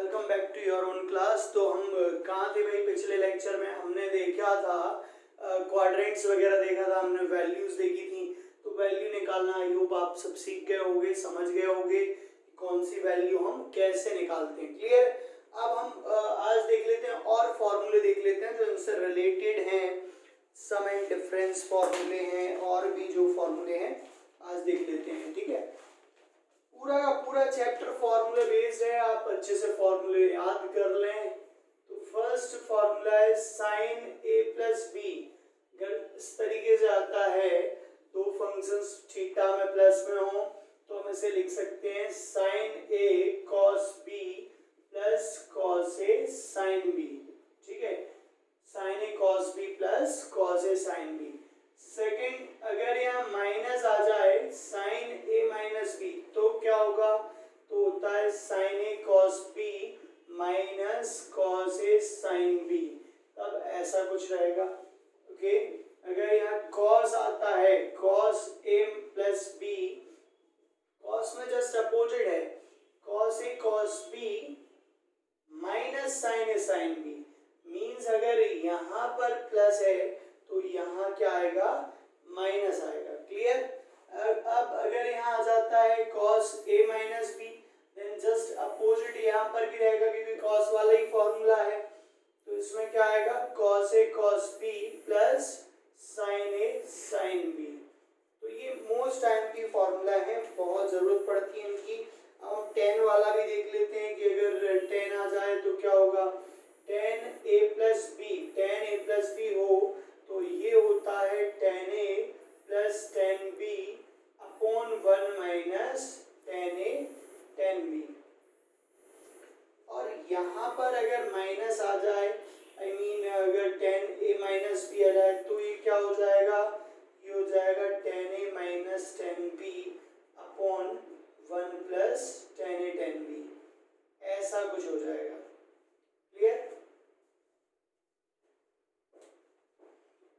Welcome back to your own class. तो हम कहाँ थे भाई? पिछले लेक्चर में हमने देखा था क्वाड्रेंट्स वगैरह देखा था, हमने वैल्यूज देखी थी। तो वैल्यू निकालना आई होप आप सब सीख गए होंगे, समझ गए होंगे कौन सी वैल्यू हम कैसे निकालते हैं। क्लियर? अब हम आज देख लेते हैं और फॉर्मूले देख लेते हैं जो इनसे रिलेटेड हैं। सम एंड डिफरेंस फॉर्मूले हैं और भी जो फॉर्मूले हैं आज देख लेते हैं। ठीक है, पूरा का पूरा चैप्टर फॉर्मूले बेस्ड है, आप अच्छे से फॉर्मूले याद कर लें। तो फर्स्ट फॉर्मूला है साइन ए प्लस बी। अगर इस तरीके से आता है, दो फंक्शंस थीटा में प्लस में हो तो हम इसे लिख सकते हैं sign a cos B plus cos A sine B. ठीक है, sine a cos B plus cos A sine B. Second, अगर यहाँ माइनस आ जाए साइन ए माइनस बी तो क्या होगा? तो होता है sine a cos B minus cos A sine B. तब ऐसा कुछ रहेगा। ओके, अगर यहाँ कॉस आता है cos A plus B, cos में जस्ट अपोजिट है, cos A cos B minus sign a sine B. Means अगर यहाँ पर प्लस है तो यहाँ क्या आएगा? माइनस आएगा। क्लियर? अब अगर यहाँ आ जाता है cos a minus b, then just opposite यहाँ पर भी रहेगा क्योंकि cos वाला ही फॉर्मूला है। तो इसमें क्या आएगा? cos a cos b plus sin a sin b। तो ये मोस्ट टाइम की फॉर्मूला है, बहुत जरूरत पड़ती है इनकी। हम 10 वाला भी देख लेते हैं कि अगर 10 आ जाए तो क्या होगा? 10a प्लस बी, 10a+b हो तो ये होता है 10a plus 10b upon 1 minus 10a 10b। और यहाँ पर अगर माइनस आ जाए, अगर 10a माइनस b आ जाए तो ये क्या हो जाएगा? ये हो जाएगा 10a minus 10b upon 1 plus 10a 10b। ऐसा कुछ हो जाएगा। क्लियर?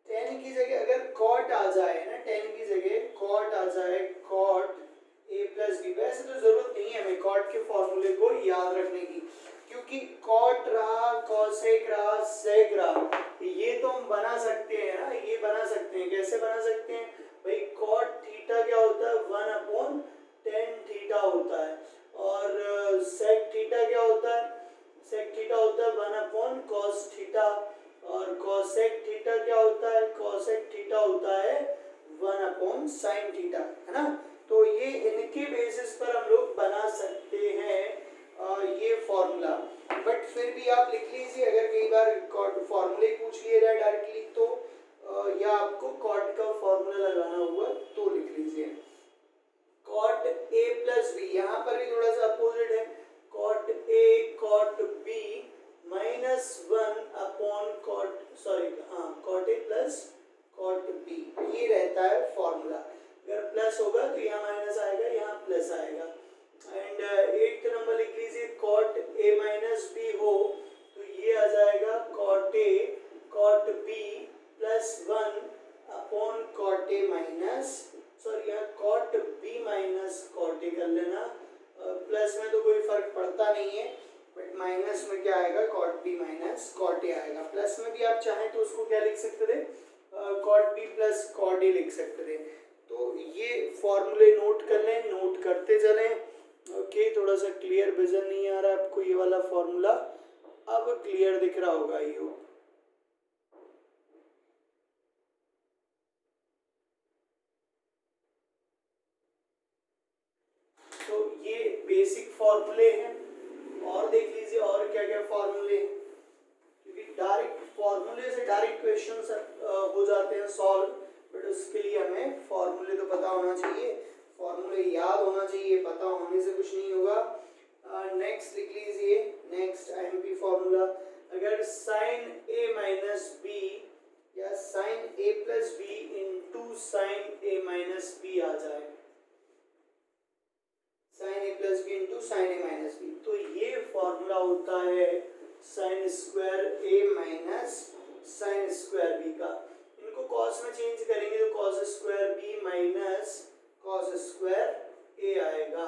10 की जगह अगर कॉट आ जाए ना, 10 की जगह कॉट आ जाए, कॉट a प्लस बी। वैसे तो जरूरत नहीं है हमें कॉट के फॉर्मूले को याद रखने की, क्योंकि कॉट रहा, कॉसेक रहा, सेक रहा, ये तो हम बना सकते हैं ना। ये बना सकते हैं, कैसे बना सकते हैं भाई? कॉट थीटा क्या होता है? 1/tan थीटा होता है। और सेक थीटा क्या होता है? सेक थीटा होता है 1/cos थीटा। और कोसेक थीटा क्या होता है? कोसेक थीटा होता है 1/sin थीटा, है ना। तो ये इनके बेसिस पर हम लोग बना सकते हैं ये फॉर्मूला। बट फिर भी आप लिख लीजिए, अगर कई बार फॉर्मूले पूछ लिए जाए डायरेक्टली तो या आपको कॉट का फॉर्मूला लगाना हुआ तो लिख लीजिए कॉट ए प्लस बी। यहाँ पर भी थोड़ा सा अपोजिट है, cot A cot B minus 1 upon cot a plus cot b. ये रहता है फॉर्मूला। अगर प्लस होगा तो यहाँ माइनस आएगा, यहाँ प्लस आएगा। एंड 8th नंबर लिख लीजिए, कॉट ए माइनस बी हो तो ये आ जाएगा cot A cot B plus 1 upon cot A minus, sorry यहाँ cot B minus cot A कर लेना। प्लस में तो कोई फर्क पड़ता नहीं है, बट माइनस में क्या आएगा? Cot B minus cot a आएगा। प्लस में भी आप चाहें तो उसको क्या लिख सकते थे? Cot B plus cot a लिख सकते थे। तो ये फॉर्मूले नोट कर लें, नोट करते चलें। ओके, थोड़ा सा क्लियर विजन नहीं आ रहा आपको? ये वाला फॉर्मूला अब क्लियर दिख रहा होगा ये। तो ये बेसिक फॉर्मूले हैं। और देख लीजिए और क्या क्या फॉर्मूले, क्योंकि डायरेक्ट फॉर्मूले से डायरेक्ट क्वेश्चंस हो जाते हैं सॉल्व, बट उसके लिए हमें फॉर्मूले तो पता होना चाहिए, फॉर्मूले याद होना चाहिए। पता होने से कुछ नहीं होगा। नेक्स्ट लिख लीजिए, नेक्स्ट आईएमपी फॉर्मूला। अगर साइन ए माइनस बी या साइन ए प्लस बी इंटू साइन ए माइनस बी आ जाए, साइन ए प्लस बी इंटू साइन ए माइनस बी, तो ये फॉर्मूला होता है sine square A minus sine square B का। इनको कॉस में चेंज करेंगे तो cos square B minus cos square A आएगा।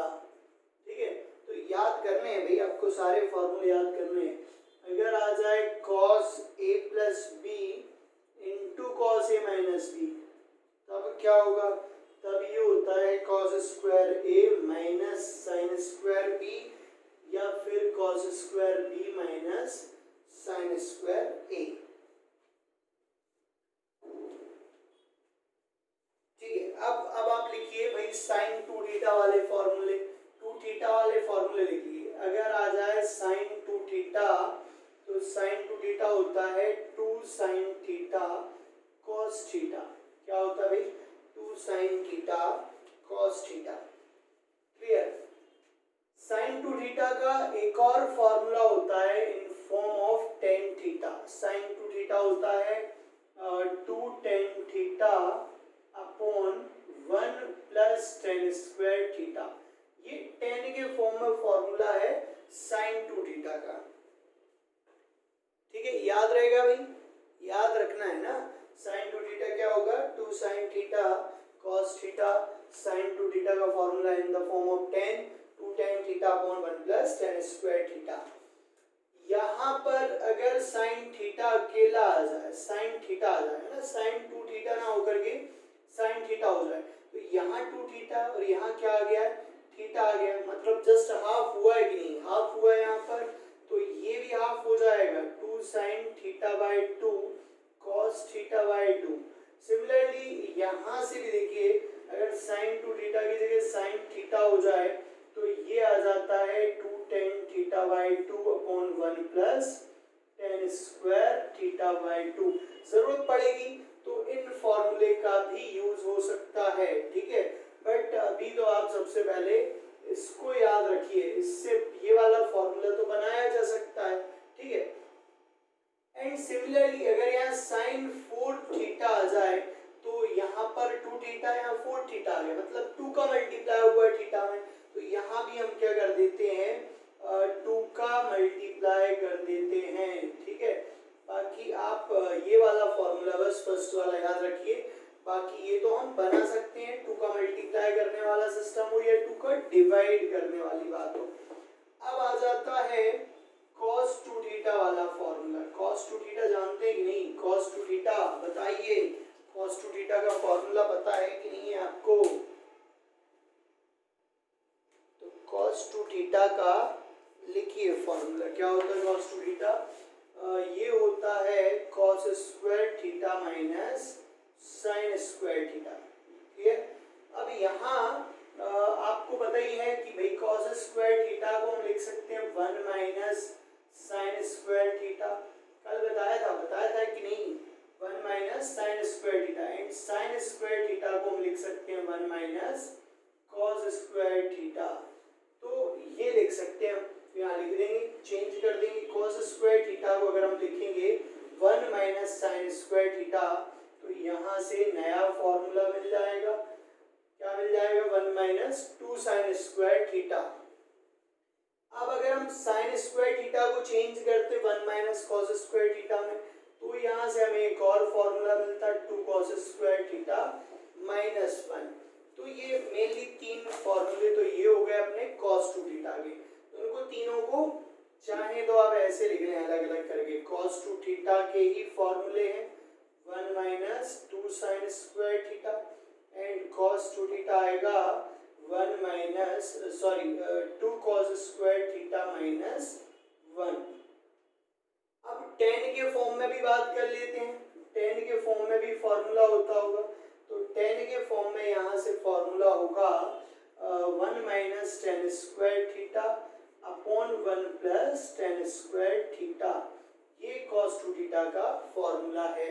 ठीक है, तो याद करने हैं भाई आपको सारे फॉर्मूले याद करने हैं। अगर आ जाए cos a plus B into cos a minus b, तब क्या होगा? तब ये होता है cos square a minus sine square b, या फिर cos square b minus sine square a। ठीक है, अब आप लिखिए भाई साइन 2 थीटा वाले फॉर्मूले, 2 थीटा वाले फॉर्मूले लिखिए। अगर आ जाए साइन 2 थीटा, तो साइन 2 थीटा होता है 2 साइन थीटा कॉस थीटा। क्या होता है भाई? 2 sine theta cos theta. Clear? Sine 2 theta का एक और फॉर्मूला होता है in form of tan theta. Sine 2 theta होता है 2 tan theta upon 1 plus tan square theta. ये टेन के फॉर्म में फॉर्मूला है साइन 2 थीटा का। ठीक है, याद रहेगा भाई, याद रखना है ना। साइन 2 थीटा क्या होगा? 2 sine theta cos theta. Sine 2 theta का formula in the form of tan, 2 tan theta upon 1 plus tan square theta. यहाँ पर अगर साइन थीटा अकेला आ जाए, साइन थीटा आ जाए ना, साइन 2 थीटा ना होकर के साइन थीटा हो जाए, तो यहाँ 2 थीटा और यहाँ क्या आ गया? थीटा आ गया। मतलब जस्ट हाफ हुआ है कि नहीं? हाफ हुआ है यहाँ पर, तो ये भी हाफ हो जाएगा। 2 sine theta by 2 cos theta by 2। Similarly यहाँ से भी देखिए, अगर साइन 2 थीटा की जगह साइन थीटा हो जाए, तो ये आ जाता है 2 tan theta by 2 upon 1 plus tan square theta by 2। जरूरत पड़ेगी तो इन फॉर्मूले का भी यूज हो सकता है। ठीक है, बट अभी तो आप सबसे पहले इसको याद रखिए, इससे ये वाला फॉर्मूला तो बनाया जा सकता है। ठीक है, एंड सिमिलरली अगर यहाँ साइन 4 थीटा आ जाए, तो यहाँ पर 2 थीटा, यहाँ 4 थीटा आ गया, मतलब 2 का मल्टीप्लाई हुआ है थीटा में, तो यहाँ भी हम क्या कर देते हैं? 2 का मल्टीप्लाई कर देते हैं। ठीक है, बाकी आप ये वाला फॉर्मूला बस फर्स्ट वाला याद रखिए। बाकी ये तो हम बना सकते हैं, 2 का मल्टीप्लाई करने वाला सिस्टम हो या 2 का डिवाइड करने वाली बात हो। अब आ जाता है cos 2 थीटा वाला फॉर्मूला। cos 2 थीटा जानते हैं कि नहीं? cos 2 थीटा बताइए, cos 2 थीटा का फॉर्मूला पता है कि नहीं है आपको? तो cos 2 थीटा का लिखिए फॉर्मूला। क्या होता है cos 2 थीटा? ये होता है cos square theta minus sine square theta. ठीक है, अब यहाँ आपको पता ही है कि भाई cos स्क्वायर थीटा को हम लिख सकते हैं 1 माइनस साइन स्क्वायर थीटा। कल बताया था कि नहीं? 1 minus sine square theta, and sine square theta को हम लिख सकते हैं 1 माइनस cos स्क्वायर थीटा। तो ये लिख सकते हैं, यहाँ लिख देंगे, चेंज कर देंगे। cos स्क्वायर थीटा को अगर हम लिखेंगे 1 माइनस साइन स्क्वायर थीटा, तो यहाँ से नया फॉर्मूला मिल जाएगा। क्या मिल जाएगा? 1 माइनस 2 साइन स्क्वायर थीटा। अब अगर हम साइन स्क्वायर थीटा को चेंज करते 1 माइनस कॉस स्क्वायर थीटा में, तो यहाँ से हमें एक और फॉर्मूला मिलता है 2 कॉस स्क्वायर थीटा माइनस 1। तो ये मेनली 3 फॉर्मूले तो ये हो गए अपने cos 2 थीटा के। तो उनको तीनों को चाहे तो आप ऐसे लिख लें अलग अलग करके। cos 2 थीटा के ही फॉर्मूले हैं 1 minus 2 sine square theta, and cos 2 theta आएगा 1 minus 2 cos square theta minus 1। अब tan के फॉर्म में भी बात कर लेते हैं। tan के फॉर्म में भी फॉर्मूला होता होगा, तो tan के फॉर्म में यहाँ से फॉर्मूला होगा 1 minus ten square theta upon 1 plus tan square theta. ये cos 2 थीटा का फॉर्मूला है।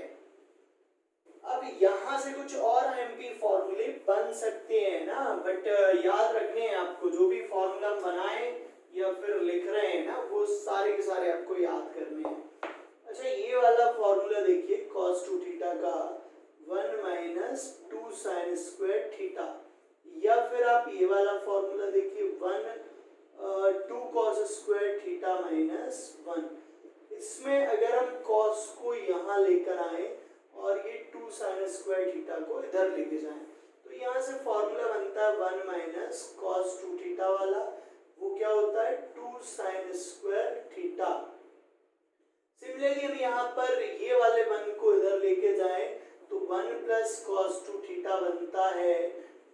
अब यहाँ से कुछ और एमपी फॉर्मूले बन सकते हैं ना, बट याद रखने हैं आपको, जो भी फॉर्मूला बनाए या फिर लिख रहे हैं ना, वो सारे के सारे आपको याद करने हैं। अच्छा, ये वाला फॉर्मूला देखिए cos 2 थीटा का 1 माइनस 2 साइन स्क्वायर थीटा, या फिर आप ये वाला फॉर्मूला देखिए 2 cos स्क्वायर थीटा माइनस 1। इसमें अगर हम cos को यहाँ लेकर आए और ये 2 साइन स्क्वायर थीटा को इधर लेके जाएं, तो यहाँ से फॉर्मूला बनता है 1 माइनस cos 2 थीटा वाला। वो क्या होता है? 2 2 साइन स्क्वायर थीटा। सिमिलरली हम यहाँ पर ये वाले 1 को इधर लेके जाएं तो 1 प्लस कॉस 2 थीटा बनता है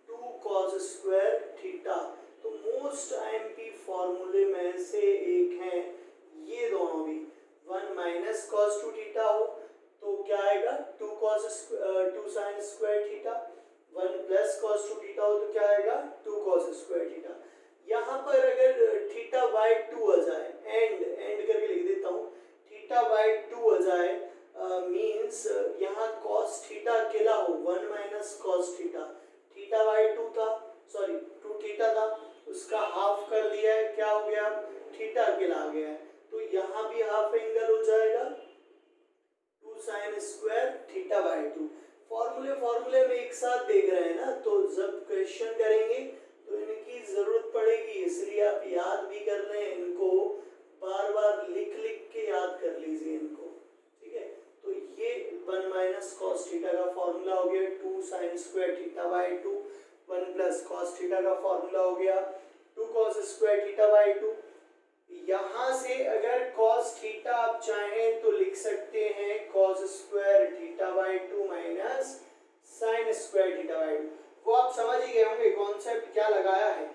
2 कॉस स्क्वायर थीटा। तो मोस्ट आईएमपी फॉर्मूले में से एक है ये दोनों भी। 1 माइनस कॉस 2 थीटा हो तो क्या आएगा 2 sine square theta. 1 plus cos 2 theta हो तो क्या आएगा 2 कॉस स्क्वायर थीटा। यहाँ पर अगर थीटा बाई 2 आ जाए, एंड करके लिख देता हूँ, थीटा बाई 2 आ जाए मीन्स यहाँ कॉस थीटा अकेला हो 1 minus cos theta. Theta by 2 था, सॉरी 2 थीटा था, उसका हाफ कर दिया है, क्या हो गया थीटा अकेला आ गया है। तो यहाँ भी हाफ एंगल हो जाएगा 2 साइन स्क्वायर थीटा बाई 2। फॉर्मूले में एक साथ देख रहे हैं ना, तो जब क्वेश्चन करेंगे तो इनकी जरूरत पड़ेगी, इसलिए आप याद भी कर रहे हैं इनको, बार बार लिख लिख के याद कर लीजिए इनको, ठीक है। तो ये 1 माइनस कॉस थीटा का फॉर्मूला हो गया 2 sine square theta by 2। 1 plus cos theta का फॉर्मूला हो गया 2 कॉस स्क्वायर थीटा बाई 2। यहाँ से अगर कॉस थीटा आप चाहें तो लिख सकते हैं cos square theta by 2 minus sine square theta by 2। वो आप समझ ही गए होंगे कॉन्सेप्ट क्या लगाया है।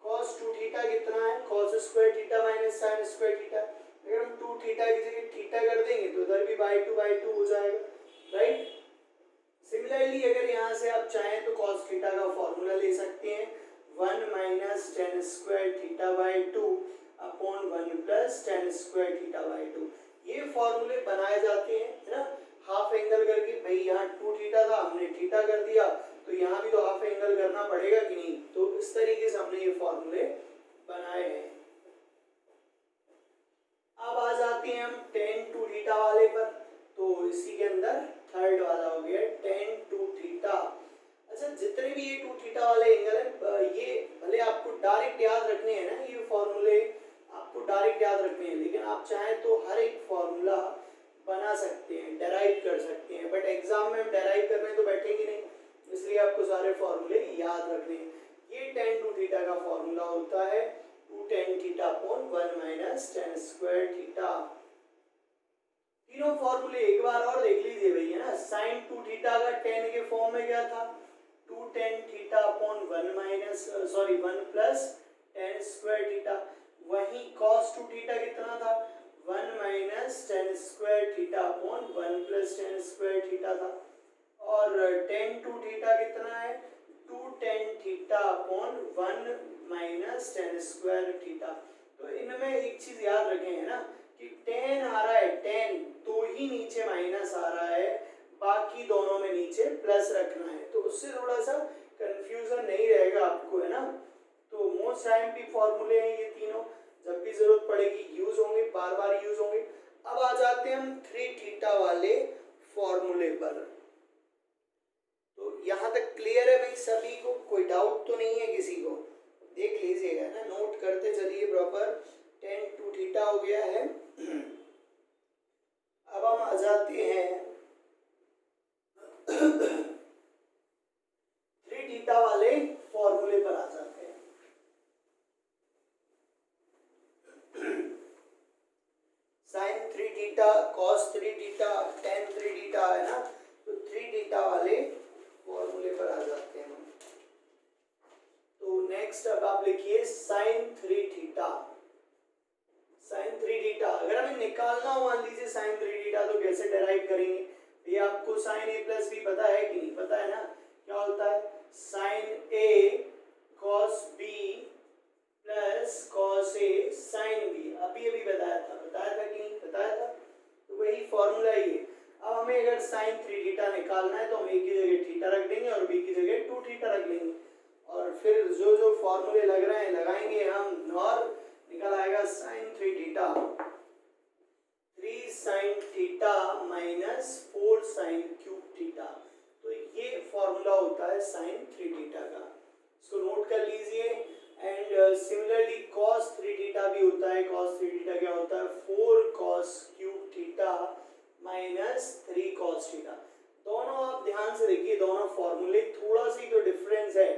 कॉस 2 थीटा कितना है cos square theta minus sine square theta. अगर हम 2 थीटा की जगह थीटा कर देंगे तो इधर भी बाई 2 हो जाएगा, राइट। सिमिलरली अगर यहाँ से आप चाहें तो कॉस थीटा का फॉर्मूला ले सकते हैं 1 minus ten square theta by 2 upon 1 plus tan square theta by 2। ये फॉर्मूले बनाए जाते हैं, है ना, हाफ एंगल करके। भाई यहाँ 2 थीटा था, हमने थीटा कर दिया, तो यहाँ भी तो हाफ एंगल करना पड़ेगा कि नहीं। तो इस तरीके से हमने ये फॉर्मूले बनाए हैं। अब आ जाते हैं हम tan 2 थीटा वाले पर। तो इसी के अंदर थर्ड वाला हो गया tan 2 थीटा। अच्छा, जितने भी ये 2 थीटा वाले एंगल है, ये भले आपको डायरेक्ट याद रखने हैं ना, ये फॉर्मूले आपको डायरेक्ट याद रखने हैं, लेकिन आप चाहें तो हर एक फॉर्मूला बना सकते हैं, डेराइव कर सकते हैं, बट एग्जाम में हम डेराइव करने तो बैठेंगे नहीं, इसलिए आपको सारे फॉर्मूले याद रखने हैं। ये tan 2 थीटा का फॉर्मूला होता है 2 tan theta upon 1 minus ten square theta. तीनों फॉर्मूले एक बार और देख लीजिए भैया ना। sin 2 थीटा का tan के फॉर्म में क्या था 2 tan theta upon 1 plus tan square theta. वहीं cos 2 थीटा कितना था 1 minus ten square theta upon 1 plus tan square theta था। और tan 2 थीटा कितना है 2 tan theta upon 1 minus ten square theta. तो इनमें एक चीज याद रखें, है ना, कि tan आ रहा है tan तो ही नीचे माइनस आ रहा है, बाकी दोनों में नीचे प्लस रखना है, तो उससे थोड़ा सा कंफ्यूजन नहीं रहेगा आपको, है ना। तो मोस्ट आईएमपी फॉर्मूले हैं ये तीनों, जब भी जरूरत पड़ेगी यूज होंगे, बार बार यूज होंगे। अब आ जाते हैं हम 3 थीटा वाले फॉर्मूले पर। तो यहाँ तक क्लियर है भाई सभी को, कोई डाउट तो नहीं है किसी को? देख लीजिएगा ना, नोट करते चलिए प्रॉपर। tan 2 थीटा हो गया है। अब हम आ जाते हैं 3 थीटा वाले फॉर्मूले पर आ जाते हैं। sin 3 theta cos 3 theta tan 3 theta है ना, तो 3 थीटा वाले फॉर्मूले पर आ जाते हैं हम। तो नेक्स्ट अब आप लिखिए sin 3 थीटा। sin 3 थीटा अगर हमें निकालना हो, मान लीजिए sin 3 थीटा, तो कैसे डेराइव करेंगे? ये आपको sin a प्लस भी पता है कि नहीं पता है ना? क्या होता है sin a cos b plus cos a sin b। अभी बताया था कि नहीं बताया था? तो वही फॉर्मूला ही है। अब हमें अगर sin 3 थीटा निकालना है तो हम a की जगह थीटा रख देंगे और b की जगह 2 थीटा रख लेंगे, और फिर जो फॉर्मूले लग रहे हैं लगाएंगे हम, और निकल आएगा sin 3 theta 3 sin theta minus 4 sin cube theta. तो ये फॉर्मूला होता है sin 3 थीटा का, इसको नोट कर लीजिए। एंड सिमिलरली cos 3 थीटा भी होता है। cos 3 थीटा क्या होता है 4 cos cube theta minus 3 cos theta. दोनों आप ध्यान से देखिए, दोनों फॉर्मूले थोड़ा सी तो डिफरेंस है।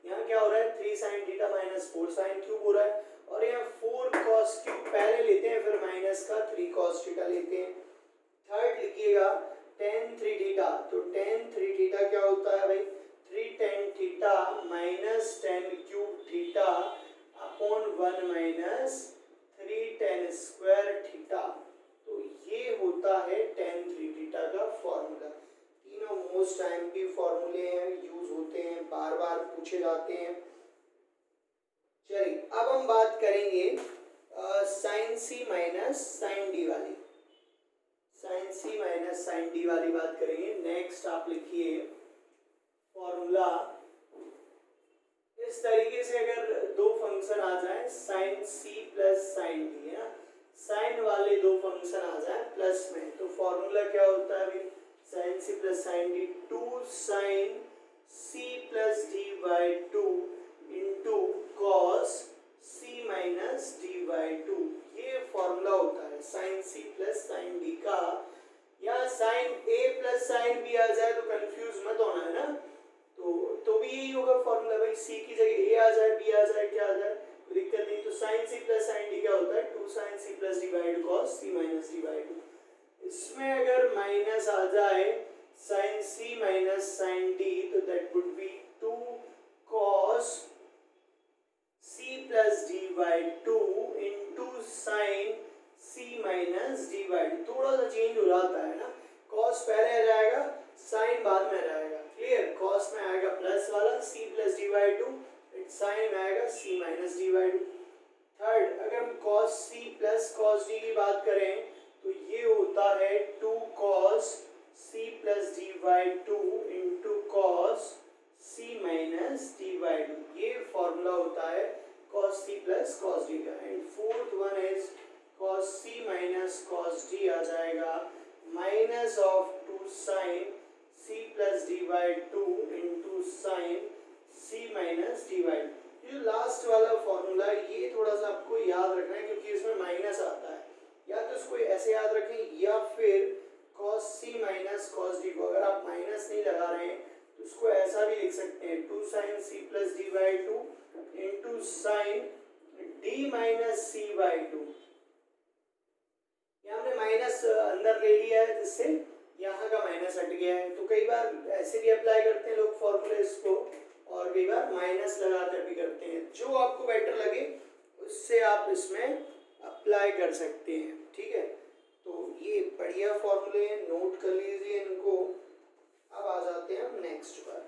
यहाँ क्या हो रहा है 3 sin theta minus 4 sin cube हो रहा है, और यहाँ 4 cos कॉस क्यूब पहले लेते हैं, फिर माइनस का 3 कॉस थीटा लेते हैं। थर्ड लिखिएगा tan 3 थीटा, तो tan 3 थीटा क्या होता है भाई, 3 tan theta minus tan cube theta upon 1 minus 3 tan square theta. तो ये होता है tan 3 थीटा का फॉर्मूला। तीनों मोस्ट टाइम के फॉर्मूले हैं, यूज होते हैं, बार बार पूछे जाते हैं। चलिए अब हम बात करेंगे sign c minus sine D वाली, sign c minus sine D वाली बात करेंगे। नेक्स्ट आप लिखिए फॉर्मूला इस तरीके से, अगर दो फंक्शन आ जाए sine c plus sine d, है ना, साइन वाले दो फंक्शन आ जाए प्लस में, तो फॉर्मूला क्या होता है भाई, sine c plus sine d 2 sine c plus D by 2 into cos C minus D by 2। ये फॉर्मूला होता है sine c plus sine d का। या साइन ए प्लस साइन बी आ जाए तो कंफ्यूज मत होना, है ना, तो भी यही होगा फॉर्मूला भाई, सी की जगह ए आ जाए, बी आ जाए, क्या आ जाए, कोई दिक्कत नहीं। तो sine c plus sine d क्या होता है, 2 sine c plus D by 2 cos C minus D by 2। इसमें अगर माइनस आ जाए sine c minus sine d, तो that would be 2 cos C plus D by 2 into sine c minus D by 2। थोड़ा सा चेंज हो जाता है ना, कॉस पहले आ जाएगा, साइन बाद में आ जाएगा, क्लियर। कॉस में आएगा प्लस वाला C plus D by 2, sine में आएगा C minus D by 2। Third, अगर हम कॉस सी प्लस कॉस डी की बात करें तो ये होता है 2 cos C plus D by 2 into cos C minus D by 2। ये फॉर्मूला होता है कॉस सी प्लस कॉस डी का। And fourth one is cos C minus cos D आ जाएगा minus of 2 sine c plus D by 2 into sine c minus D by 2। ये last वाला formula ये थोड़ा सा आपको याद रखना है क्योंकि इसमें माइनस आता है, या तो इसको ऐसे याद रखें या फिर cos c minus cos d को, अगर आप माइनस नहीं लगा रहे हैं तो इसको ऐसा भी लिख सकते हैं 2 sin c plus D by 2 into sign d minus c by 2। यहाँ हमने माइनस अंदर ले लिया है जिससे यहाँ का माइनस हट गया है। तो कई बार ऐसे भी अप्लाई करते हैं लोग फॉर्मूले इसको, और कई बार माइनस लगाकर भी करते हैं। जो आपको बेटर लगे उससे आप इसमें अप्लाई कर सकते हैं, ठीक है। तो ये बढ़िया फॉर्मूले हैं, नोट कर लीजिए इनको। अब आ जाते हैं हम नेक्स्ट पर।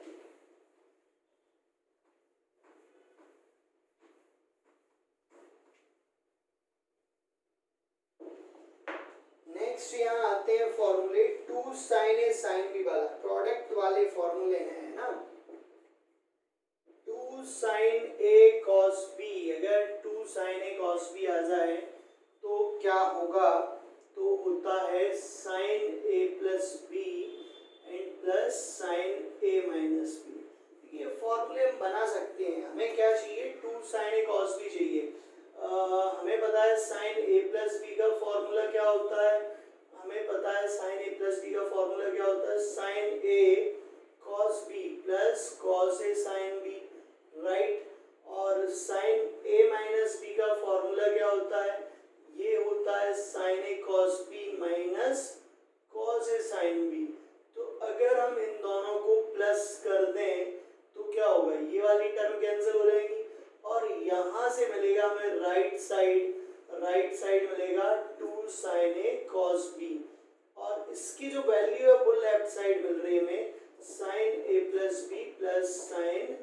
नेक्स्ट यहाँ आते हैं फॉर्मूले 2 साइन ए साइन बी वाला, प्रोडक्ट वाले फॉर्मूले हैं ना। 2 साइन ए कॉस बी, अगर 2 साइन ए कॉस बी आ जाए तो क्या होगा, तो होता है sine A plus b and plus sine A minus b. ये फॉर्मूले हम बना सकते हैं। हमें क्या चाहिए, 2 साइन ए कॉस बी चाहिए। हमें पता है साइन ए प्लस बी का फॉर्मूला क्या होता है, हमें पता है साइन ए प्लस बी का फॉर्मूला क्या होता है, sine a cos B plus cos A sine B, right. और साइन ए माइनस बी का फॉर्मूला क्या होता है, ये होता है sine a cos B minus cos A sine B. तो अगर हम इन दोनों को प्लस कर दें तो क्या होगा, ये वाली टर्म कैंसिल हो जाएगी और यहाँ से मिलेगा हमें राइट साइड मिलेगा 2 साइन ए कॉस बी, और इसकी जो वैल्यू है वो लेफ्ट साइड मिल रही है हमें साइन ए प्लस बी प्लस साइन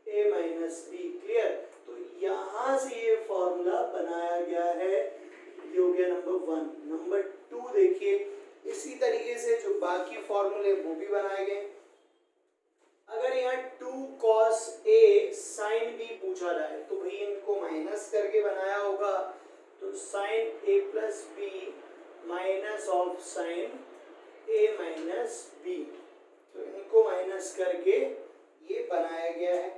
ए माइनस बी, क्लियर। तो यहाँ से ये फॉर्मूला बनाया गया है, ये हो गया नंबर 1। नंबर 2 देखिए, इसी तरीके से जो बाकी फॉर्मूले वो भी बनाए गए। अगर यहाँ 2 cos a sin b पूछा जाए तो भाई इनको माइनस करके बनाया होगा, तो sin a plus b minus of sin a minus B, तो इनको माइनस करके ये बनाया गया है।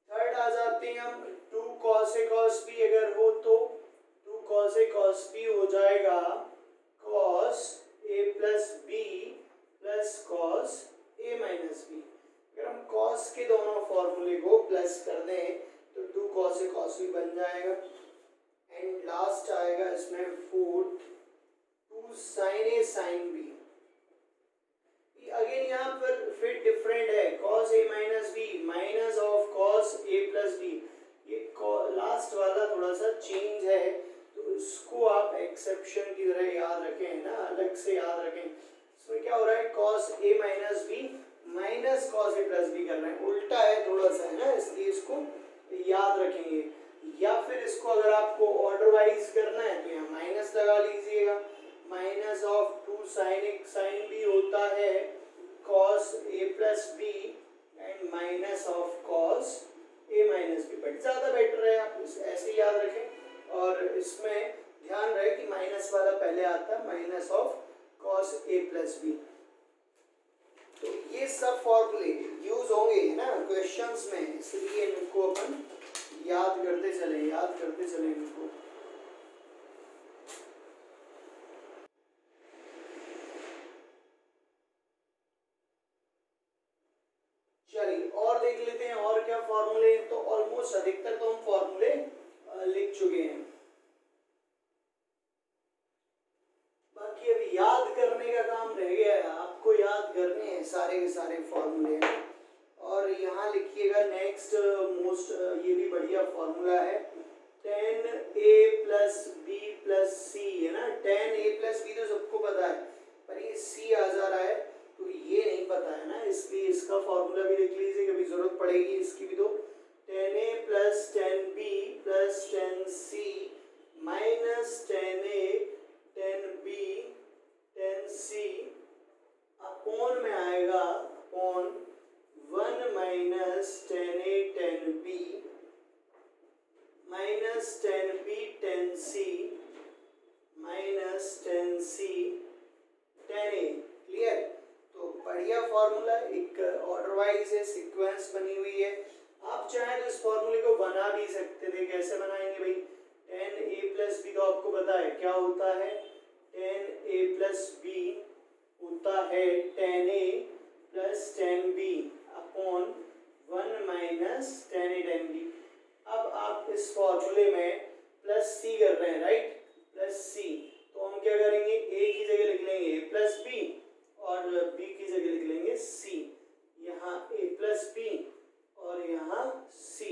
थर्ड आ जाते हैं हम, 2 cos a cos b अगर हो तो 2 cos a cos b हो जाएगा cos a plus B plus cos a minus b. अगर हम cos के दोनों फॉर्मूले को प्लस कर दें तो 2 cos a cos b बन जाएगा। एंड लास्ट आएगा इसमें 4 2 sine a sine b. Again यहाँ पर फिर डिफरेंट है, cos a minus b minus of cos a plus b. ये लास्ट वाला थोड़ा सा चेंज है, तो इसको आप एक्सेप्शन की तरह याद रखें ना, अलग से याद रखें। इसमें क्या हो रहा है, cos a minus b minus cos a plus b कर रहे हैं, उल्टा है थोड़ा सा, है ना, इसलिए इसको याद रखेंगे। या फिर इसको अगर आपको ऑर्डर वाइज करना है तो यहाँ माइनस लगा लीजिएगा, minus of 2 sine a sine b होता है cos a plus b and minus of cos a minus b. But ज़्यादा बेटर है आप ऐसे याद रखें, और इसमें ध्यान रहे कि माइनस वाला पहले आता है, minus of cos a plus b. तो ये सब फॉर्मूले यूज होंगे ना क्वेश्चंस में, इसलिए इनको अपन याद करते चले इनको। चलिए और देख लेते हैं और क्या फॉर्मूले। तो ऑलमोस्ट अधिकतर तो हम फॉर्मूले लिख चुके हैं, बाकी अभी याद करने का काम रह गया है, आपको याद करने हैं सारे के सारे फॉर्मूले। और यहाँ लिखिएगा नेक्स्ट मोस्ट, ये भी बढ़िया फॉर्मूला है, tan a plus B plus C, है ना। tan a प्लस बी तो सबको पता है, पर ये c आ जा रहा है तो ये नहीं पता है ना, इसलिए इसका फॉर्मूला भी लिख लीजिए, कभी जरूरत पड़ेगी इसकी भी। तो tan a plus tan b plus tan c minus tan a tan b tan c upon में आएगा upon 1 minus tan a tan b minus tan b tan c minus tan c tan a। Clear. तो बढ़िया formula, एक order wise है, sequence बनी हुई है। आप चाहें तो इस फॉर्मूले को बना भी सकते थे। कैसे बनाएंगे भाई, tan a प्लस बी तो आपको पता है क्या होता है, tan a प्लस बी होता है tan a plus tan b upon 1 minus tan a tan b। अब आप इस फॉर्मूले में प्लस सी कर रहे हैं, राइट, प्लस सी, तो हम क्या करेंगे, a की जगह लिख लेंगे a प्लस बी और b की जगह लिख लेंगे c। यहाँ a प्लस बी और यहाँ c।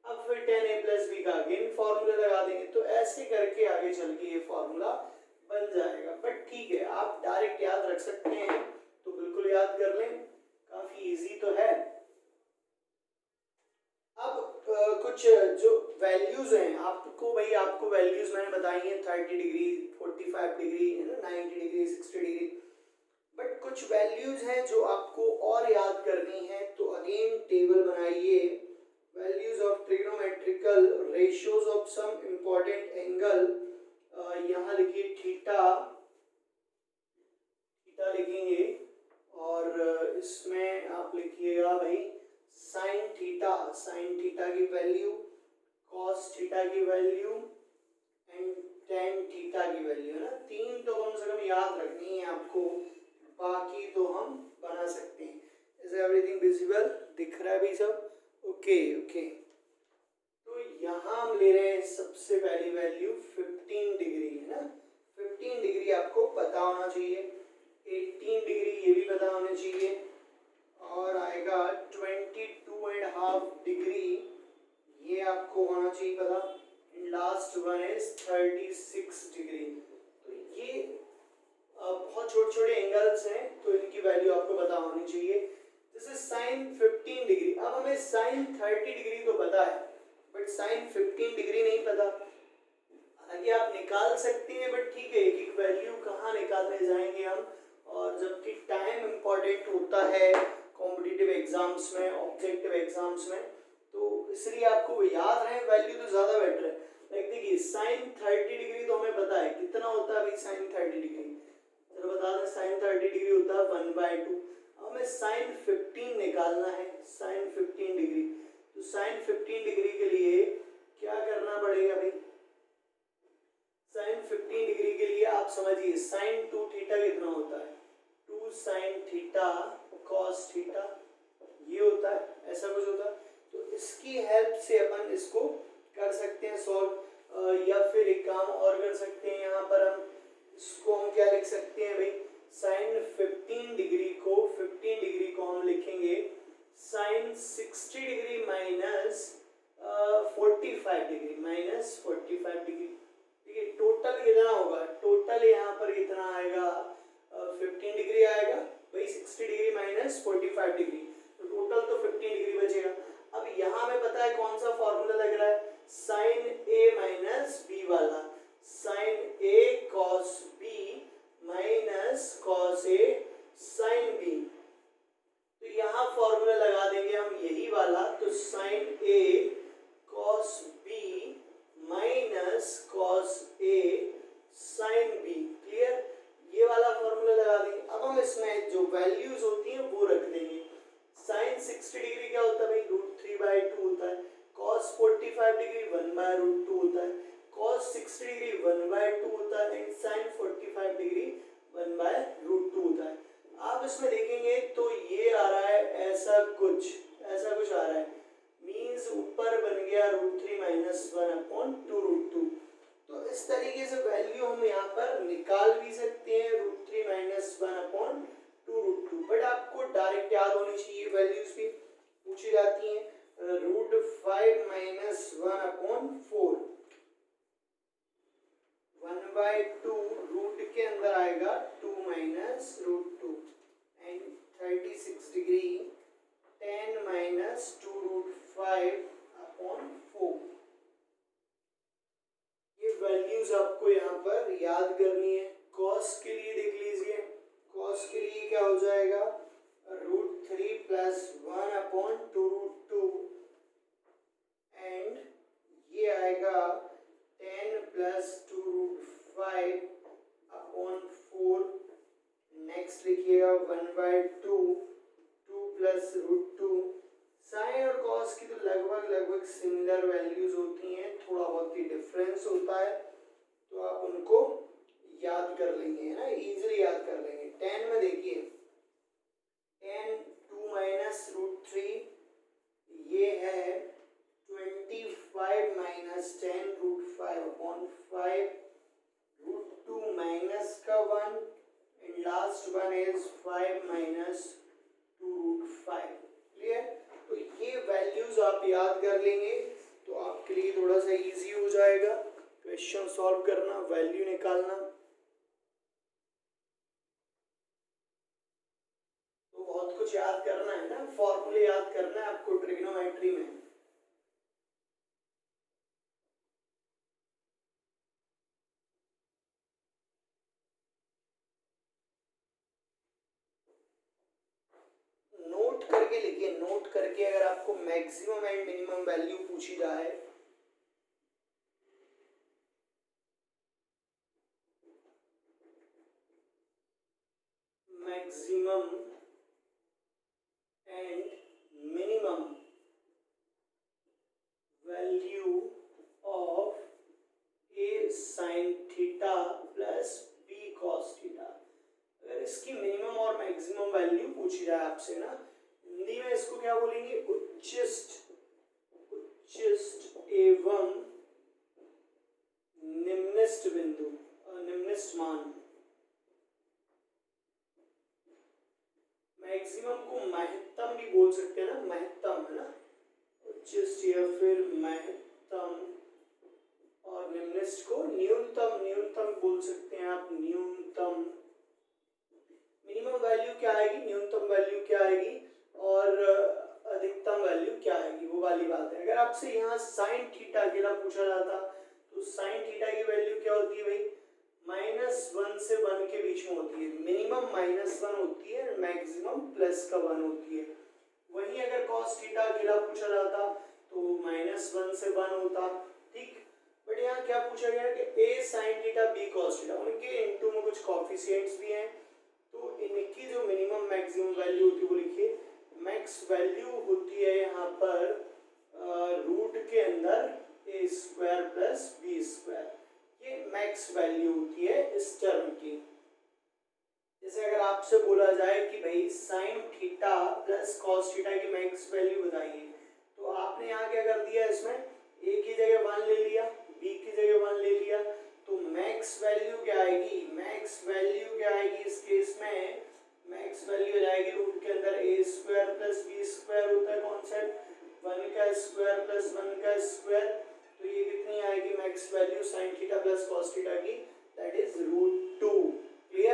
अब फिर tan a प्लस बी का अगेन फॉर्मूला लगा देंगे, तो ऐसे करके आगे चल के ये फॉर्मूला बन जाएगा। बट ठीक है, आप डायरेक्ट याद रख सकते हैं तो बिल्कुल याद कर लें, काफी इजी तो है। अब कुछ जो वैल्यूज हैं, आपको वैल्यूज मैंने बताई हैं 30 डिग्री 45 डिग्री, है ना, 90 डिग्री 60 डिग्री। बट कुछ वैल्यूज हैं जो आपको और याद करनी है, तो अगेन टेबल बनाइए, values of trigonometrical ratios of some important angle. यहाँ लिखिए थीटा लिखेंगे, और इसमें आप लिखिएगा भाई साइन थीटा की वैल्यू, कॉस थीटा की वैल्यू एंड टेन थीटा की वैल्यू, है ना। तीन तो कम से कम याद रखनी है आपको, बाकी तो हम बना सकते हैं। इज एवरीथिंग विजिबल, दिख रहा है भी सब, ओके। तो यहाँ हम ले रहे हैं सबसे पहली वैल्यू 15 डिग्री, है ना। 15 डिग्री आपको पता होना चाहिए, 18 डिग्री ये भी पता होना चाहिए, और आएगा 22.5 डिग्री ये आपको होना चाहिए पता, लास्ट वन इज 36 डिग्री। तो ये बहुत छोटे छोटे एंगल्स हैं, तो इनकी वैल्यू आपको पता होनी चाहिए। जैसे साइन 15 डिग्री, अब हमें साइन 30 डिग्री तो पता है, बट साइन 15 डिग्री नहीं पता। हालांकि आप निकाल सकते हैं, बट ठीक है, एक एक वैल्यू कहाँ निकालने जाएंगे हम, और जबकि टाइम इम्पोर्टेंट होता है कॉम्पिटिटिव एग्जाम्स में, ऑब्जेक्टिव एग्जाम्स में, तो इसलिए आपको याद रहे वैल्यू तो ज़्यादा बेटर है। लाइक देखिए साइन 30 डिग्री तो हमें पता है कितना होता है भाई, साइन 30 डिग्री चलो बता दें, साइन 30 डिग्री होता है 1/2। हमें साइन 15 निकालना है, साइन 15 डिग्री। तो साइन 15 डिग्री के लिए क्या करना पड़ेगा भाई, साइन 15 डिग्री के लिए आप समझिए साइन 2 थीटा कितना होता है, 2 साइन थीटा कॉस थीटा, ये होता है, ऐसा कुछ होता है। तो इसकी हेल्प से अपन इसको कर सकते हैं सॉल्व, या फिर एक काम और कर यहाँ आएगा 15 डिग्री आएगा भाई, 60 डिग्री माइनस 45 डिग्री, तो टोटल तो 15 डिग्री बचेगा। अब यहाँ हमें पता है कौन सा फॉर्मूला लग रहा है, साइन ए माइनस बी वाला, sign a cos B minus cos A sine B. तो यहाँ फॉर्मूला लगा देंगे हम यही वाला, तो sign a cos B minus cos A sine B, clear, ये वाला फॉर्मूला लगा देंगे। अब हम इसमें जो वैल्यूज होती हैं वो रख देंगे। साइन 60 डिग्री क्या होता है भाई, √3/2 होता है, कॉस 45 डिग्री 1/√2 होता है, कॉस 60 डिग्री 1/2 होता है, एंड साइन 45 डिग्री 1/√2 होता है। आप इसमें देखेंगे तो ये आ रहा है ऐसा कुछ आ रहा है, मीन्स ऊपर बन गया √3 - 1/2√2। तो इस तरीके से वैल्यू हम यहाँ पर निकाल भी सकते हैं, √3 - 1/2√2, बट आपको डायरेक्ट याद होनी चाहिए, वैल्यूज भी पूछी जाती हैं। √5 - 1/4, 1/2 रूट के अंदर आएगा 2 - √2, एंड 36 डिग्री 10 - 2√5/4। ये वैल्यूज आपको यहाँ पर याद करनी है। कॉस के लिए देख लीजिए, कॉस के लिए क्या हो जाएगा, √3 + 1/2√2, एंड ये आएगा 10 + 2√5/4। नेक्स्ट लिखिएगा 1/2, 2 + √2। साइन और कॉस की तो लगभग सिमिलर वैल्यूज होती हैं, थोड़ा बहुत ही डिफरेंस होता है, तो आप उनको याद कर लेंगे, है ना, इजीली याद कर लेंगे। 10 में देखिए 10 2 - √3, ये है 25 - 10 √5/5, √2 माइनस का 1, and last one is 5 - 2√5, clear. तो ये वैल्यूज आप याद कर लेंगे तो आपके लिए थोड़ा सा इजी हो जाएगा क्वेश्चन सॉल्व करना, वैल्यू निकालना। तो बहुत कुछ याद करना है ना, फॉर्मूले याद करना है आपको ट्रिग्नोमेट्री में। नोट करके लिखिए, नोट करके, अगर आपको मैक्सिमम एंड मिनिमम वैल्यू पूछी जाए, maximum and minimum value of a sine theta plus B cos theta, अगर इसकी मिनिमम और मैक्सिमम वैल्यू पूछी जाए आपसे ना, हिंदी में इसको क्या बोलेंगे, उच्चिष्ट एवं निम्निष्ठ बिंदु, निम्निष्ठ मान। मैक्सिमम को महत्तम भी बोल सकते हैं ना, महत्तम, है ना, उच्चिष्ट या फिर महत्तम, और निम्निष्ठ को न्यूनतम बोल सकते हैं आप, न्यूनतम। मिनिमम वैल्यू क्या आएगी, न्यूनतम वैल्यू क्या आएगी, और अधिकतम वैल्यू क्या आएगी, वो वाली बात है। अगर आपसे यहाँ साइन थीटा अकेला पूछा जाता तो साइन थीटा की वैल्यू क्या होती है भाई, -1 से 1 के बीच में होती है, मिनिमम -1 होती है, मैक्सिमम +1 होती है। वहीं अगर कॉस थीटा अकेला पूछा जाता तो -1 से 1 होता, ठीक। बट यहाँ क्या पूछा गया कि A sine theta B cos theta, उनके इनटू में कुछ कोएफिशिएंट्स भी हैं, तो इनकी जो मिनिमम मैक्सिमम वैल्यू होती है वो लिखिए। मैक्स वैल्यू होती है यहाँ पर रूट के अंदर a² + b², ये मैक्स वैल्यू होती है इस टर्म की। जैसे अगर आपसे बोला जाए कि भाई sine theta plus cos theta की मैक्स वैल्यू बताइए, तो आपने यहाँ क्या कर दिया, इसमें a की जगह 1 ले लिया, b की जगह 1 ले लिया, तो मैक्स वैल्यू क्या आएगी, मैक्स वैल्यू क्या आएगी इस केस में, मैक्स वैल्यू आ जाएगी रूट के अंदर a² + b² होता है कॉन्सेप्ट, 1 का स्क्वायर + 1 का स्क्वायर, तो ये कितनी आएगी max value sine theta plus cos theta की, that is √2, clear.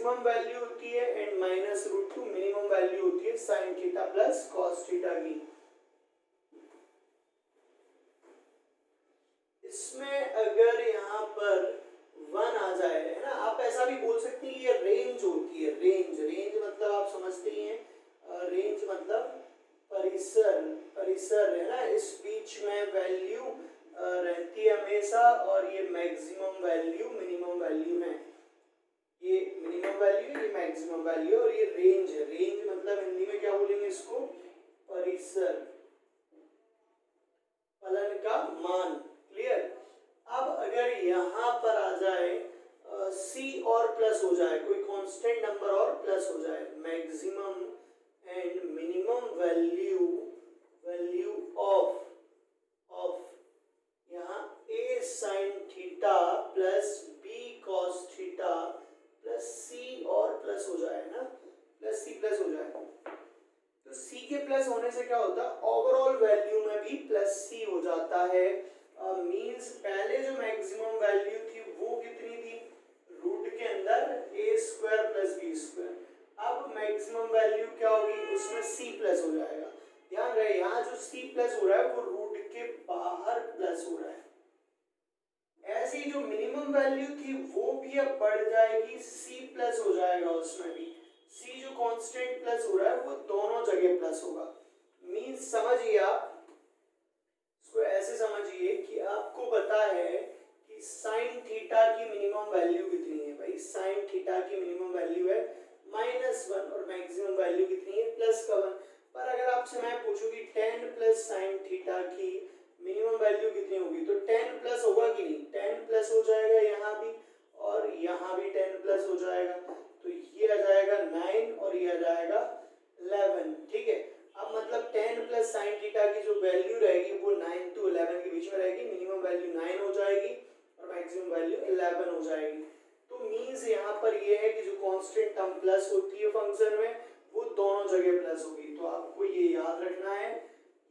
Maximum value होती है and minus root two minimum value होती है sine theta plus cos theta की। इसमें अगर यहाँ पर 1 आ जाए, है ना, आप ऐसा भी बोल सकते हैं ये रेंज होती है। रेंज, रेंज मतलब आप समझते ही हैं, रेंज मतलब परिसर, परिसर है ना, इस बीच में वैल्यू रहती है हमेशा, और ये मैक्सिमम वैल्यू मिनिमम वैल्यू है, ये मिनिमम वैल्यू है, ये मैक्सिमम वैल्यू है, और ये रेंज है। रेंज मतलब हिंदी में क्या बोलेंगे इसको, परिसर, फलन का मान। क्लियर। अब अगर यहाँ पर आ जाए सी और प्लस हो जाए, कोई कांस्टेंट नंबर और प्लस हो जाए, maximum and minimum value, value of यहाँ A sine theta plus B cos theta plus C और प्लस हो जाए ना, प्लस सी प्लस हो जाए, तो सी के प्लस होने से क्या होता है, ओवरऑल वैल्यू में भी प्लस सी हो जाता है। मींस पहले जो मैक्सिमम वैल्यू थी वो कितनी थी, रूट के अंदर ए स्क्वायर प्लस बी स्क्वायर, अब मैक्सिमम वैल्यू क्या होगी, उसमें सी प्लस हो जाएगा। ध्यान रहे यहाँ जो सी प्लस हो रहा है वो रूट के बाहर प्लस हो रहा है। ऐसी जो मिनिमम वैल्यू थी वो भी अब बढ़ जाएगी, सी प्लस हो जाएगा उसमें भी, सी जो कांस्टेंट प्लस हो रहा है वो दोनों जगह प्लस होगा। मींस समझिए आप इसको ऐसे समझिए कि आपको पता है कि साइन थीटा की मिनिमम वैल्यू कितनी है, भाई साइन थीटा की मिनिमम वैल्यू है -1 और मैक्सिमम वैल्यू कितनी है +1। पर अगर आपसे मैं पूछूं कि 10 प्लस साइन थीटा की मिनिमम वैल्यू कितनी होगी, तो 10 प्लस होगा कि नहीं, 10 प्लस हो जाएगा यहाँ भी, और यहाँ भी 10 प्लस हो जाएगा, तो ये आ जाएगा 9 और ये आ जाएगा 11। ठीक है, अब मतलब 10 प्लस साइन थीटा की जो वैल्यू रहेगी वो 9 to 11 के बीच में रहेगी, मिनिमम वैल्यू 9 हो जाएगी और मैक्सिमम वैल्यू 11 हो जाएगी। तो मींस यहाँ पर ये है कि जो कांस्टेंट टर्म प्लस होती है फंक्शन में वो दोनों जगह प्लस होगी। तो आपको ये याद रखना है,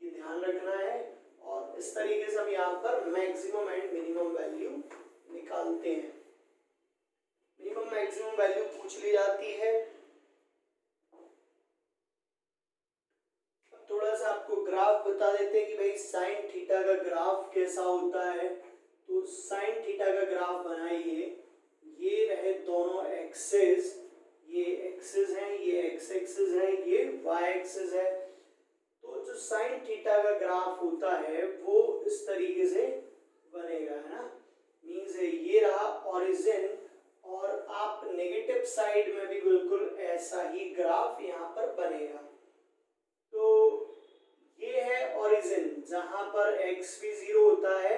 ये ध्यान रखना है, और इस तरीके से हम यहाँ पर मैक्सिमम एंड मिनिमम वैल्यू निकालते हैं। मिनिमम मैक्सिमम वैल्यू पूछ ली जाती है। थोड़ा सा आपको ग्राफ बता देते हैं कि भाई साइन थीटा का ग्राफ कैसा होता है। तो साइन थीटा का ग्राफ बनाइए, ये रहे दोनों एक्सिस, ये एक्सिस है, ये एक्स एक्सिस है, ये वाई एक्सिस है। तो जो साइन थीटा का ग्राफ होता है वो इस तरीके से बनेगा, है ना, मींस ये रहा ओरिजिन, और आप नेगेटिव साइड में भी बिल्कुल ऐसा ही ग्राफ यहाँ पर बनेगा। तो ये है ओरिजिन जहां पर x भी 0 होता है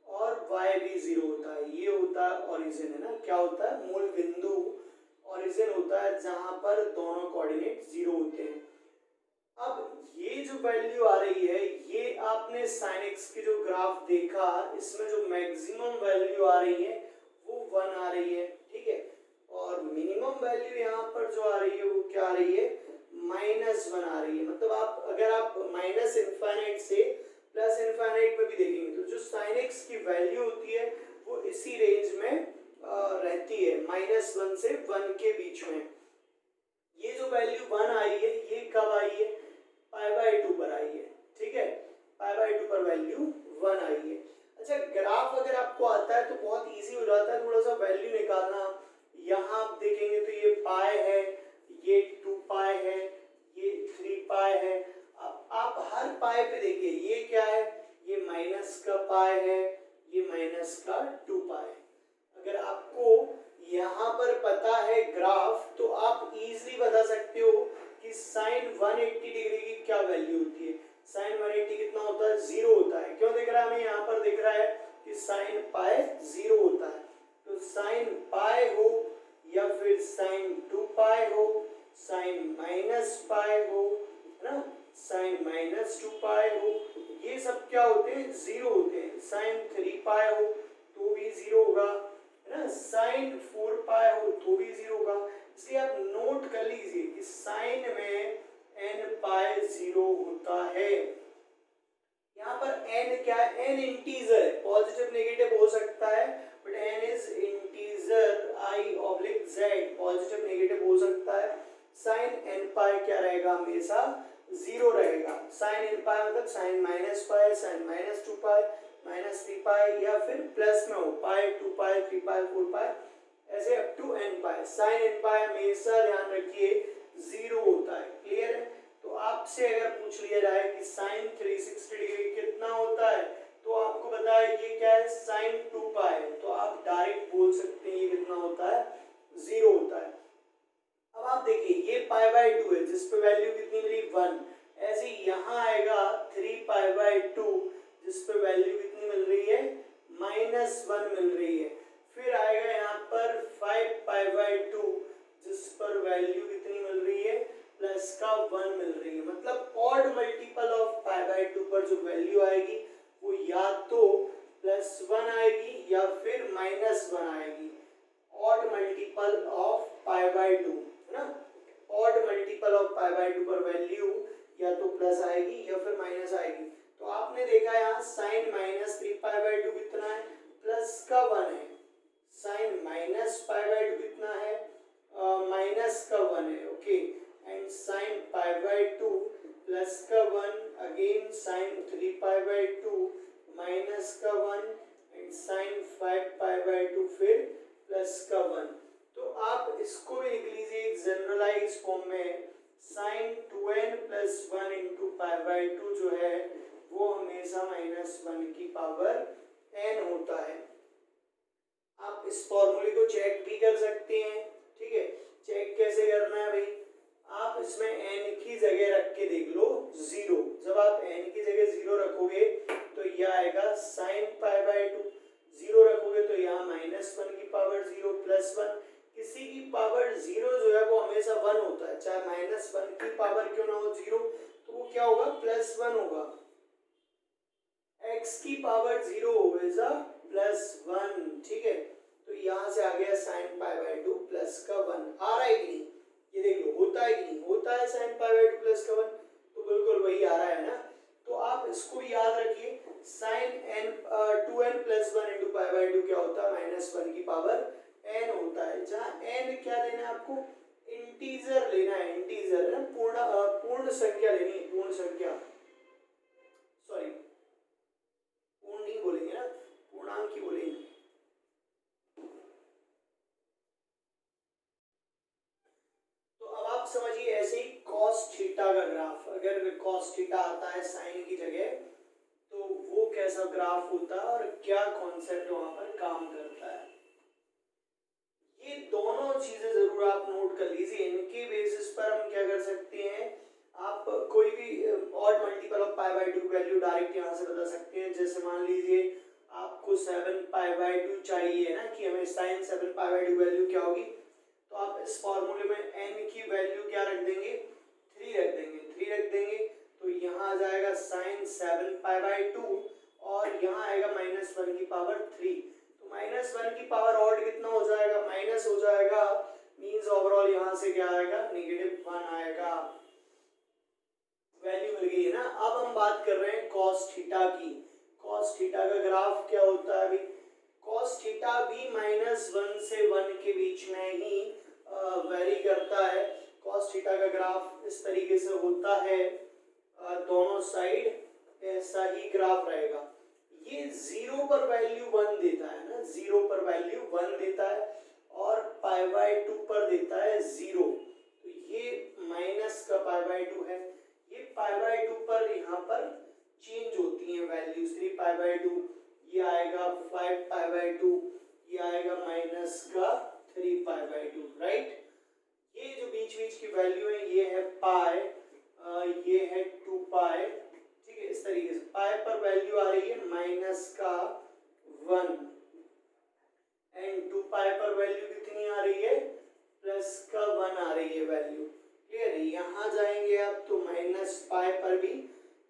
और y भी 0 होता है, ये होता है ओरिजिन, है ना, क्या होता है, मूल बिंदु ओरिजिन होता है जहां पर दोनों कोऑर्डिनेट 0 होते हैं। अब ये जो वैल्यू आ रही है, ये आपने sin x की जो ग्राफ देखा, इसमें जो मैक्सिमम वैल्यू आ रही है वो 1 आ रही है। ठीक है, और मिनिमम वैल्यू यहाँ पर जो आ रही है वो क्या आ रही है, -1 आ रही है। मतलब आप अगर आप माइनस इनफाइनाइट से प्लस इनफाइनाइट में भी देखेंगे तो जो sin x की वैल्यू होती है वो इसी रेंज में रहती है, -1 से 1 के बीच में। ये जो वैल्यू 1 आई है ये कब आई है, π/2 पर आई है। ठीक है, π/2 पर वैल्यू 1 आई है। अच्छा, ग्राफ अगर आपको आता है तो बहुत इजी हो जाता है थोड़ा सा वैल्यू निकालना। यहाँ आप देखेंगे तो ये पाई है, ये 2 पाई है, ये 3 पाई है। अब आप हर पाई पे देखिए, ये क्या है, ये माइनस का पाई है, ये माइनस का 2 पाई। अगर आपको यहाँ पर पता है ग्राफ तो आप इजीली बता सकते हो कि साइन 180 डिग्री की क्या वैल्यू होती है। साइन 180 कितना होता है, 0 होता है। क्यों दिख रहा है हमें, यहाँ पर दिख रहा है कि साइन पाई 0 होता है। तो साइन पाई हो या फिर साइन 2 पाई हो, साइन -पाई हो, है ना, साइन -2 पाई हो, ये सब क्या होते हैं, 0 होते हैं। साइन 3 पाई हो तो भी 0 होगा, है ना, साइन 4 पाई हो तो भी 0 होगा। इसलिए आप नोट कर लीजिए कि साइन में n पाई 0 होता है। यहाँ पर n क्या है, n इंटीजर है, पॉजिटिव नेगेटिव हो सकता है, but n is integer i/z z positive negative हो सकता है। साइन n पाई क्या रहेगा, हमेशा 0 रहेगा। साइन n पाई मतलब sine minus pi, sine minus 2 pi, minus 3 pi, या फिर प्लस में हो पाई, 2 पाई, 3 पाई, 4 पाई, ऐसे up to n pi. Sine n pi हमेशा ध्यान रखिए 0 होता है। क्लियर है? तो आपसे अगर पूछ लिया जाए कि साइन 360 डिग्री कितना होता है, तो आपको पता है ये क्या है, साइन 2 पाई, तो आप डायरेक्ट बोल सकते हैं ये कितना होता है, 0 होता है। अब आप देखिए ये पाई बाय 2 है जिस पे वैल्यू कितनी मिली, 1। ऐसे यहाँ आएगा 3 पाई बाय 2 जिस पे वैल्यू कितनी मिल रही है, -1 मिल रही है। फिर आएगा यहाँ पर 5 पाई बाय 2 जिस पर वैल्यू कितनी मिल रही है, +1 मिल रही है। मतलब odd multiple of pi by 2 पर जो वैल्यू आएगी वो या तो +1 आएगी या फिर -1 आएगी। Odd multiple of pi by 2 है ना, odd multiple of pi by 2 पर वैल्यू या तो प्लस आएगी या फिर माइनस आएगी। तो आपने देखा यहाँ साइन -3 पाई बाय 2 कितना है, +1 है। साइन माइनस पाई बाय 2 कितना है, -1 है। Okay, and sine pi by 2 +1, again sine 3 pi by 2 -1, and sine 5 pi by 2 फिर +1। तो आप इसको भी लिख लीजिए एक जनरलाइज फॉर्म में, sine 2n + 1 into pi by 2 जो है वो हमेशा -1 की पावर n होता है। आप इस फॉर्मूले को चेक भी कर सकते हैं। ठीक है, चेक कैसे करना है भाई, आप इसमें n की जगह रख के देख लो 0। जब आप n की जगह 0 रखोगे तो यह आएगा साइन पाई बाय 2, 0 रखोगे तो यहाँ -1 की पावर 0 +1। किसी की पावर 0 जो है वो हमेशा 1 होता है, चाहे -1 की पावर क्यों ना हो 0, तो वो क्या होगा, +1 होगा। x की पावर 0 होगा +1। ठीक है, तो यहाँ से आ गया साइन पाई बाय 2 +1। आ रहा है कि नहीं, ये देख लो, होता है कि नहीं, होता है साइन पाई बाय 2 +1, तो बिल्कुल वही आ रहा है ना। तो आप इसको भी याद रखिए, sine n 2n + 1 into pi by 2 क्या होता है, -1 की पावर n होता है। जहाँ n क्या लेना है आपको, इंटीजर लेना है, इंटीजर है ना, पूर्ण संख्या लेनी है, पूर्ण संख्या, सॉरी पूर्ण नहीं बोलेंगे ना, पूर्णांक ही बोलेंगे। तो अब आप समझिए ऐसे ही कॉस थीटा का ग्राफ, अगर कॉस थीटा आता है साइन की जगह तो वो कैसा ग्राफ होता है और क्या कॉन्सेप्ट वहां पर काम करता है, ये दोनों चीजें जरूर आप नोट कर लीजिए। इनके बेसिस पर हम क्या कर सकते हैं, आप कोई भी odd multiple of pi by 2 value direct यहाँ से बता सकते हैं। जैसे मान लीजिए आपको 7 पाई बाय 2 चाहिए ना, कि हमें साइन 7 पाई बाय 2 वैल्यू क्या होगी, तो आप इस फॉर्मूले में n की वैल्यू क्या रख देंगे, 3 रख देंगे। 3 रख देंगे तो यहाँ आ जाएगा साइन 7 पाई बाय 2 और यहाँ आएगा -1 की पावर 3। तो -1 की पावर ऑड कितना हो जाएगा, माइनस हो जाएगा, मींस ओवरऑल यहाँ से क्या आएगा, -1 आएगा। वैल्यू मिल गई है ना। अब हम बात कर रहे हैं कॉस थीटा की। कॉस थीटा का ग्राफ क्या होता है अभी, कॉस थीटा भी -1 से 1 के बीच में ही वेरी करता है। कॉस थीटा का ग्राफ इस तरीके से होता है, दोनों साइड ऐसा ही ग्राफ रहेगा। ये 0 पर वैल्यू 1 देता है ना, 0 पर वैल्यू 1 देता है और पाई बाय 2 पर देता है 0। तो ये माइनस का पाई बाय 2 है, ये पाई बाय 2 पर यहाँ पर चेंज होती हैं वैल्यूज। 3 पाई बाय 2, ये आएगा 5 पाई बाय 2, ये आएगा माइनस का 3 पाई बाय 2, राइट। ये जो बीच बीच की वैल्यू है ये है पाई, ये है 2 पाई। ठीक है, इस तरीके से पाई पर वैल्यू आ रही है माइनस का 1 एंड 2 पाई पर वैल्यू कितनी आ रही है, प्लस का 1 आ रही है वैल्यू। क्लियर है, यहाँ जाएंगे आप तो माइनस पाई पर भी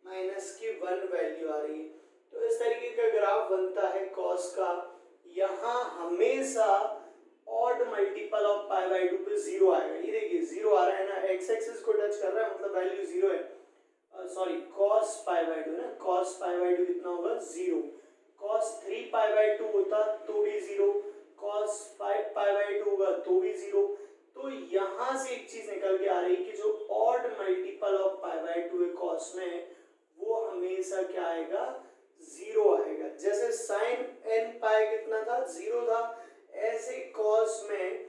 माइनस की 1 वैल्यू आ रही है। तो इस तरीके का ग्राफ बनता है कॉस का। यहाँ हमेशा odd multiple of pi by 2 पे 0 आएगा। ये देखिए 0 आ रहा है ना, एक्स एक्सिस को टच कर रहा है मतलब वैल्यू 0 है। सॉरी कॉस पाई बाय 2 ना, कॉस पाई बाय 2 कितना होगा, 0। कॉस 3 पाई बाय 2 होता तो भी 0, कॉस 5 पाई बाय 2 होगा तो भी 0। तो यहाँ से एक चीज निकल के आ रही है कि जो odd multiple of pi by 2 है कॉस में, वो हमेशा क्या आएगा, 0 आएगा। जैसे साइन n पाई कितना था, 0 था, ऐसे कॉस में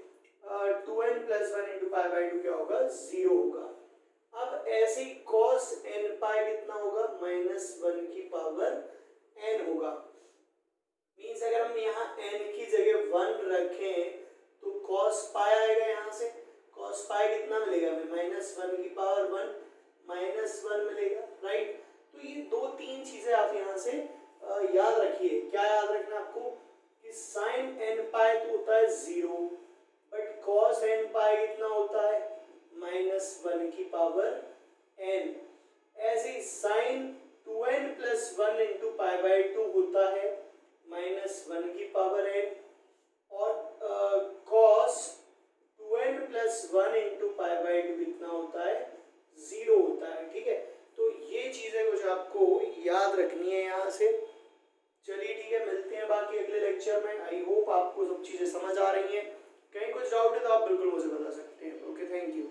2n plus 1 into pi by 2 क्या होगा, 0 होगा। अब ऐसे कॉस n पाई कितना होगा, -1 की पावर n होगा। मीन्स अगर हम यहाँ n की जगह 1 रखें तो कॉस पाई आएगा, यहाँ से कॉस पाई कितना मिलेगा हमें, -1 की पावर 1 -1 मिलेगा, राइट। तो ये 2-3 चीजें आप यहाँ से याद रखिए। क्या याद रखना आपको कि साइन n पाई तो होता है 0, बट कॉस n पाई कितना होता है, -1 की पावर n। ऐसे ही sine 2n plus 1 into pi by 2 होता है -1 की पावर n, और cos 2n plus 1 into pi by 2 कितना होता है, 0 होता है, ठीक है। तो ये चीजें कुछ आपको याद रखनी है यहाँ से। चलिए ठीक है, मिलते हैं बाकी अगले लेक्चर में। आई होप आपको सब चीजें समझ आ रही हैं। कहीं कुछ डाउट है तो आप बिल्कुल मुझे बता सकते हैं। Okay, thank you.